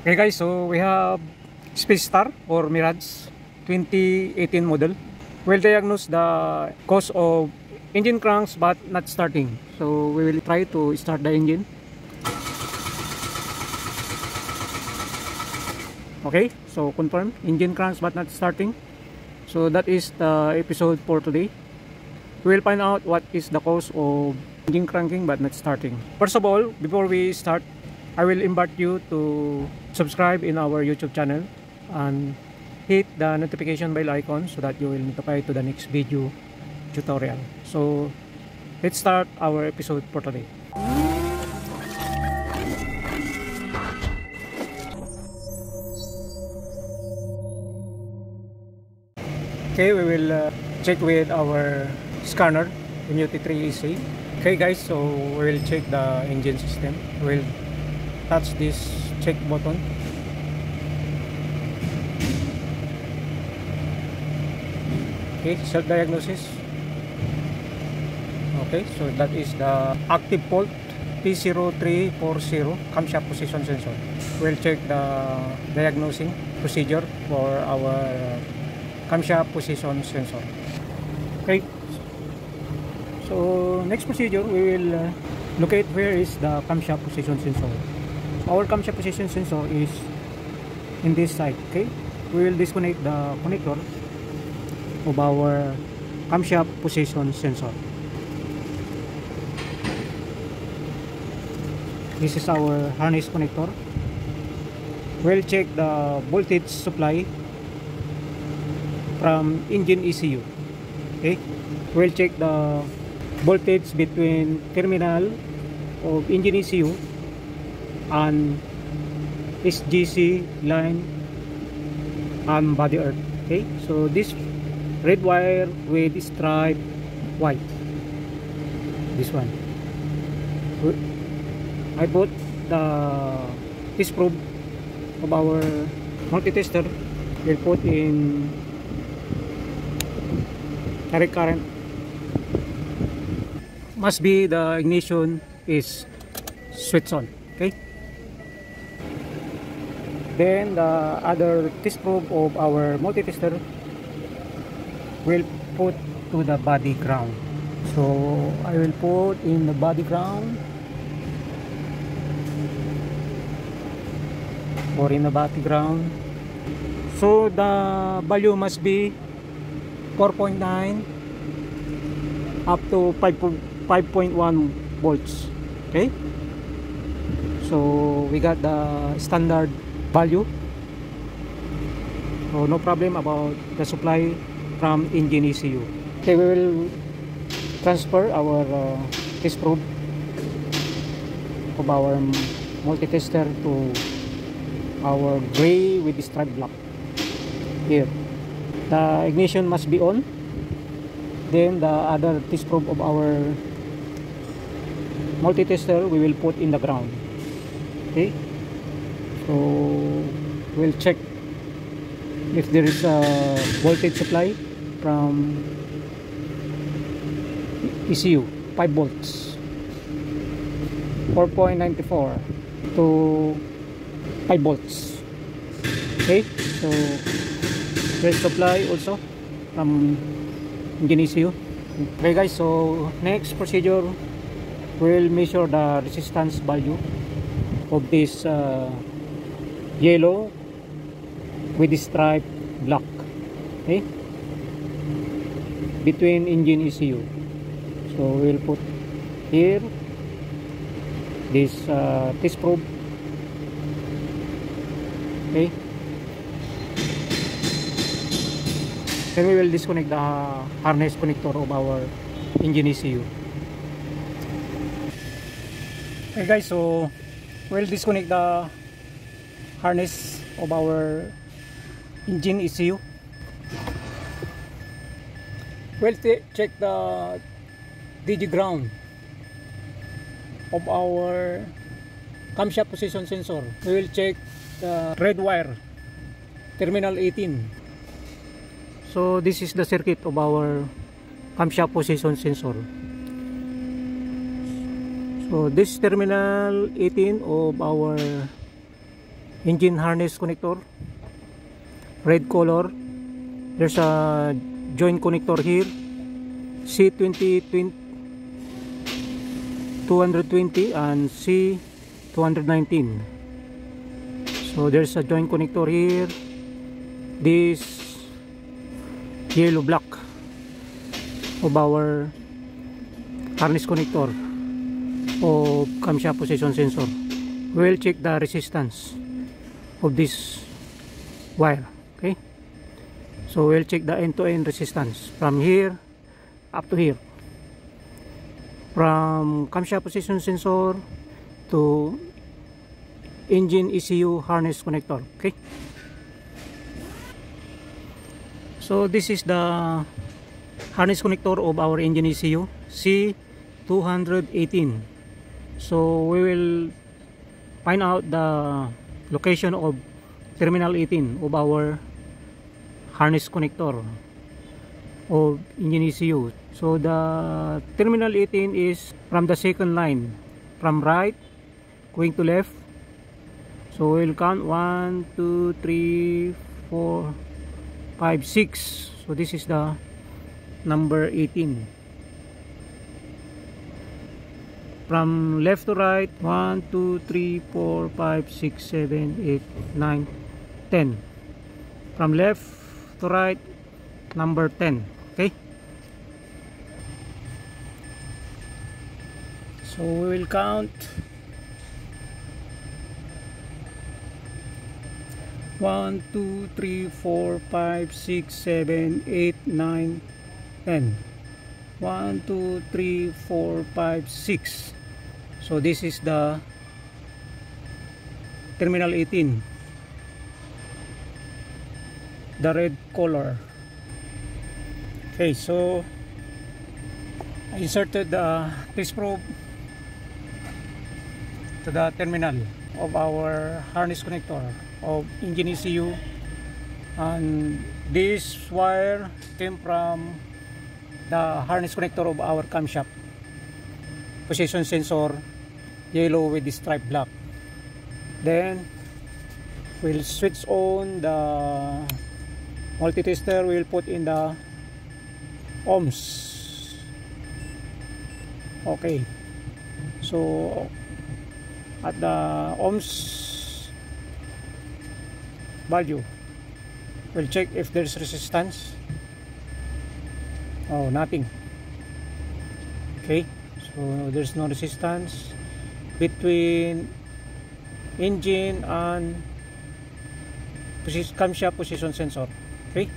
Okay guys, so we have Space Star or Mirage 2018 model. We'll diagnose the cause of engine cranks but not starting. So we will try to start the engine. Okay, so confirm engine cranks but not starting. So that is the episode for today. We will find out what is the cause of engine cranking but not starting. First of all, before we start, I will invite you to subscribe in our YouTube channel and hit the notification bell icon so that you will notify to the next video tutorial. So let's start our episode for today. Okay, we will check with our scanner MUT3EC. Okay guys, so we will check the engine system. We will touch this check button. Okay, self-diagnosis. Okay, so that is the active fault P0340 camshaft position sensor. We'll check the diagnosing procedure for our camshaft position sensor. Okay, so next procedure we will locate where is the camshaft position sensor. Our camshaft position sensor is in this side. Okay, we will disconnect the connector of our camshaft position sensor. This is our harness connector. We'll check the voltage supply from engine ECU. Okay, we'll check the voltage between terminal of engine ECU and SGC line and body earth. Okay, so this red wire with stripe white, this one, I put the test probe of our multi-tester. We'll put in direct current. Must be the ignition is switched on. Okay, then the other test probe of our multi-tester will put to the body ground. So I will put in the body ground or in the body ground. So the value must be 4.9 up to 5.1 volts. Okay, so we got the standard value, so no problem about the supply from engine ECU. Okay, we will transfer our test probe of our multi-tester to our gray with the stripe block. Here the ignition must be on, then the other test probe of our multi-tester we will put in the ground. Okay, so we'll check if there is a voltage supply from ECU, 5 volts, 4.94 to 5 volts. Okay, so there's supply also from engine ECU. Okay guys, so next procedure we'll measure the resistance value of this yellow with the stripe black. Okay, between engine ECU. So we'll put here this test probe. Okay, then we will disconnect the harness connector of our engine ECU. Okay guys, so we'll disconnect the harness of our engine ECU. We'll check the DG ground of our camshaft position sensor. We will check the red wire, terminal 18. So this is the circuit of our camshaft position sensor. So this terminal 18 of our engine harness connector, red color. There's a joint connector here, C220 and C219. So there's a joint connector here. This yellow block of our harness connector of camshaft position sensor. We'll check the resistance of this wire. Okay, so we'll check the end-to-end resistance from here up to here, from camshaft position sensor to engine ECU harness connector. Okay, so this is the harness connector of our engine ECU, C218. So we will find out the location of terminal 18 of our harness connector of engine ECU. So the terminal 18 is from the second line, from right going to left. So we'll count 1, 2, 3, 4, 5, 6. So this is the number 18. From left to right, 1, 2, 3, 4, 5, 6, 7, 8, 9, 10. From left to right, number 10. Okay, so we will count 1, 2, 3, 4, 5, 6, 7, 8, 9, 10. 1, 2, 3, 4, 5, 6. So this is the terminal 18, the red color. Okay, so I inserted the test probe to the terminal of our harness connector of engine ECU, and this wire came from the harness connector of our camshaft position sensor, yellow with the stripe black. Then we'll switch on the multi-tester. We'll put in the ohms. Okay, so at the ohms value, we'll check if there's resistance. Oh, nothing. Okay, so there's no resistance between engine and camshaft position sensor. Okay,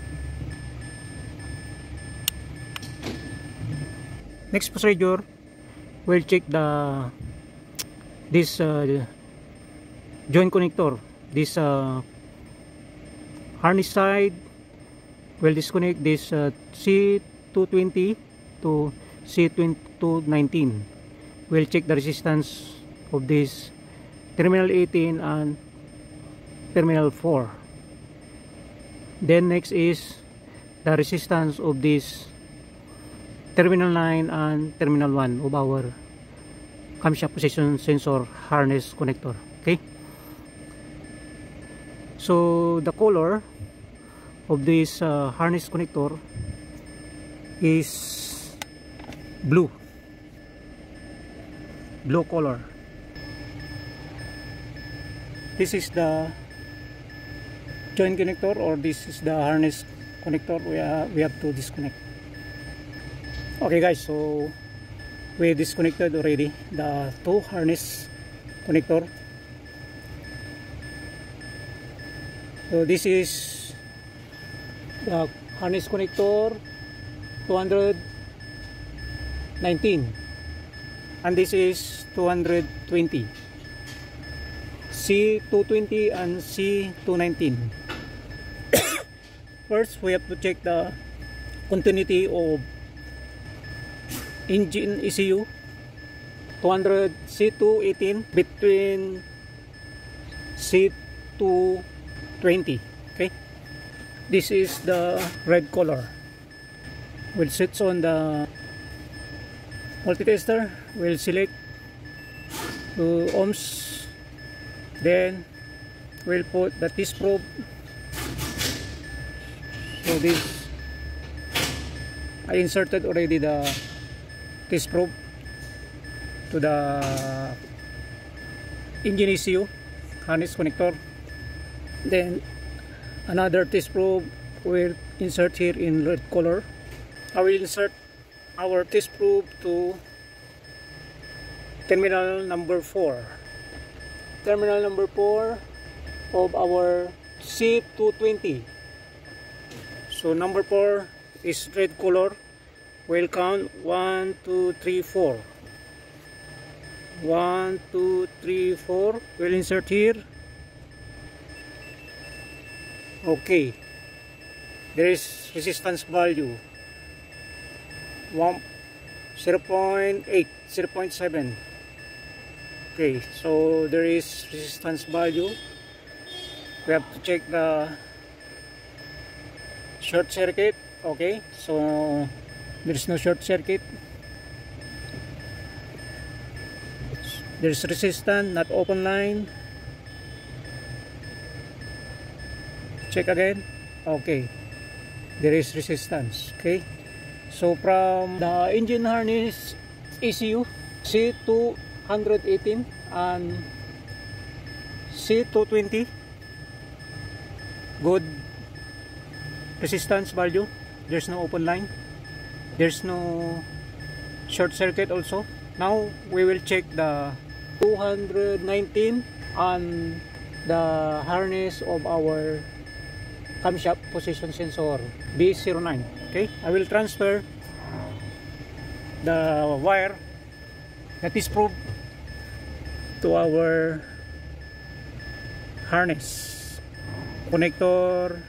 next procedure, we'll check this joint connector, this harness side. We'll disconnect this C220 to C219. We'll check the resistance of this terminal 18 and terminal 4. Then next is the resistance of this terminal 9 and terminal 1 of our camshaft position sensor harness connector. Okay, so the color of this harness connector is blue color. This is the joint connector, or this is the harness connector we have to disconnect. Okay guys, so we disconnected already the two harness connector. So this is the harness connector 219, and this is 220, C220 and C219. First, we have to check the continuity of engine ECU 200 C218 between C220. Okay, this is the red color. We'll switch on the multi-tester. We'll select to ohms, then we'll put the test probe. So this, I inserted already the test probe to the engine ECU harness connector. Then another test probe will insert here in red color. I will insert our test probe to terminal number 4. Terminal number 4 of our C220. So number 4 is red color. We'll count 1, 2, 3, 4. 1, 2, 3, 4. We'll insert here. Okay. There is resistance value 0.8, 0.7. Okay, so there is resistance value. We have to check the short circuit. Okay, so there's no short circuit. There's resistance, not open line. Check again. Okay, there is resistance. Okay, so from the engine harness ECU C218 and C220, good resistance value. There's no open line, there's no short circuit also. Now we will check the 219 and the harness of our camshaft position sensor B09. Okay, I will transfer the wire that is probe to our harness connector,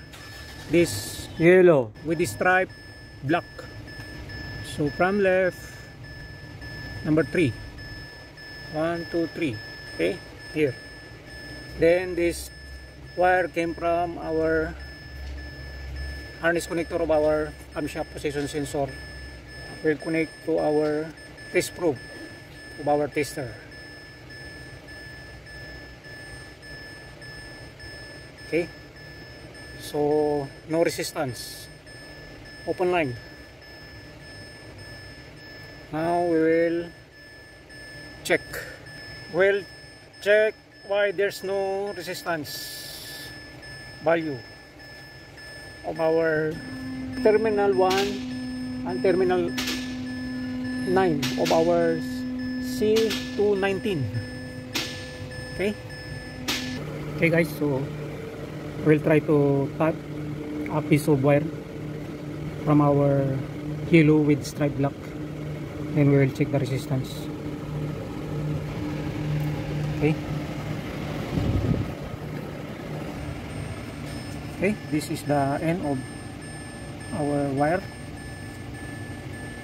this yellow with the stripe black. So from left, number 3, 1, 2, 3. Okay, here. Then this wire came from our harness connector of our camshaft position sensor. Will connect to our test probe of our tester. Okay, so no resistance, open line. Now we will check. We'll check why there's no resistance value of our terminal 1 and terminal 9 of our C219. Okay, okay guys, so we'll try to cut a piece of wire from our yellow with stripe black, then we will check the resistance. Okay, okay, this is the end of our wire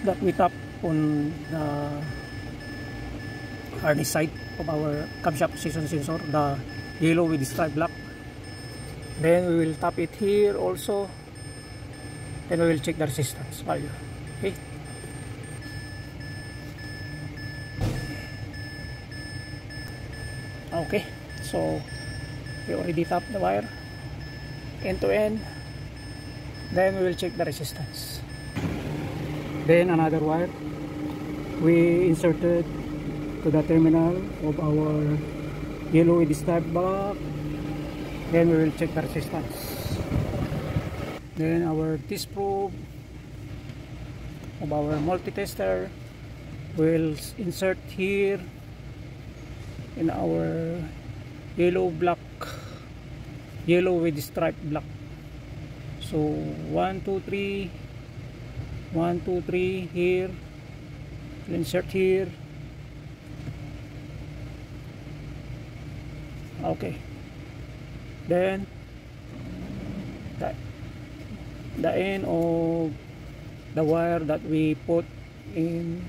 that we tap on the harness side of our camshaft position sensor, the yellow with the stripe black. Then we will tap it here also, then we will check the resistance value. Okay, okay, so we already tapped the wire end to end. Then we will check the resistance. Then another wire we inserted to the terminal of our yellow with the stripe black. Then we will check the resistance. Then our test probe of our multi-tester will insert here in our yellow with the stripe black. So 1, 2, 3, 1, 2, 3 here. We'll insert here. Okay, then the end of the wire that we put in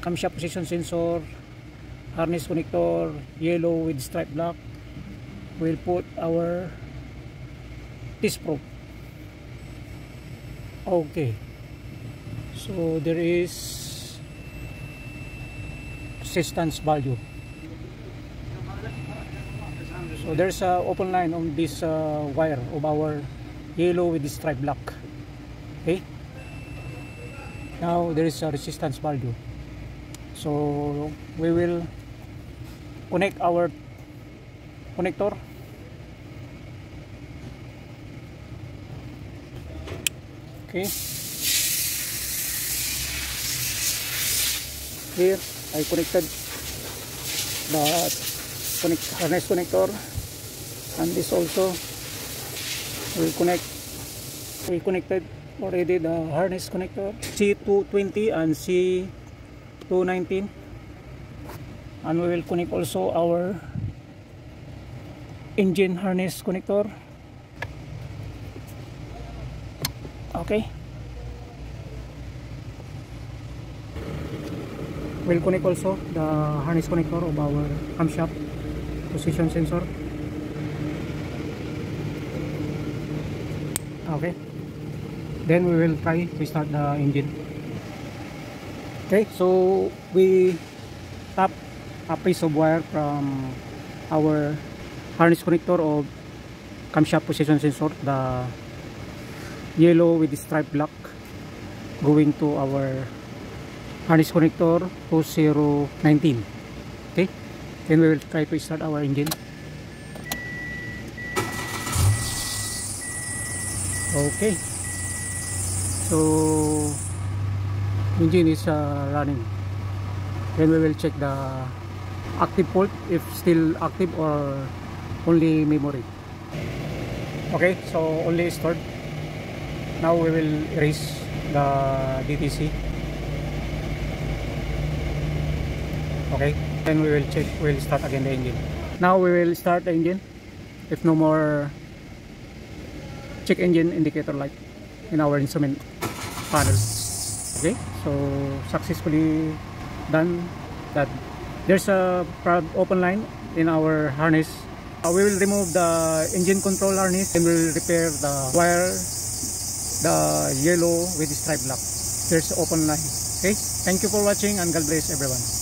camshaft position sensor harness connector yellow with stripe black, we'll put our test probe. Okay, so there is resistance value. So there's a open line on this wire of our yellow with the stripe black. Okay, now there is a resistance value, so we will connect our connector. Okay, here I connected the harness connector, and this also will connect. We connected already the harness connector C220 and C219, and we will connect also our engine harness connector. Okay, we'll connect also the harness connector of our camshaft position sensor. Okay, then we will try to start the engine. Okay, so we tap a piece of wire from our harness connector of camshaft position sensor, the yellow with the stripe black, going to our harness connector 2019. Okay, then we will try to start our engine. Okay, so engine is running. Then we will check the active port, if still active or only memory. Okay, so only stored. Now we will erase the DTC. Okay, then we will check, we'll start again the engine. Now we will start the engine. If no more check engine indicator light in our instrument panel. Okay, so successfully done that. There's a open line in our harness. We will remove the engine control harness and we'll repair the wire, the yellow with the stripe black. There's open line. Okay, thank you for watching and God bless everyone.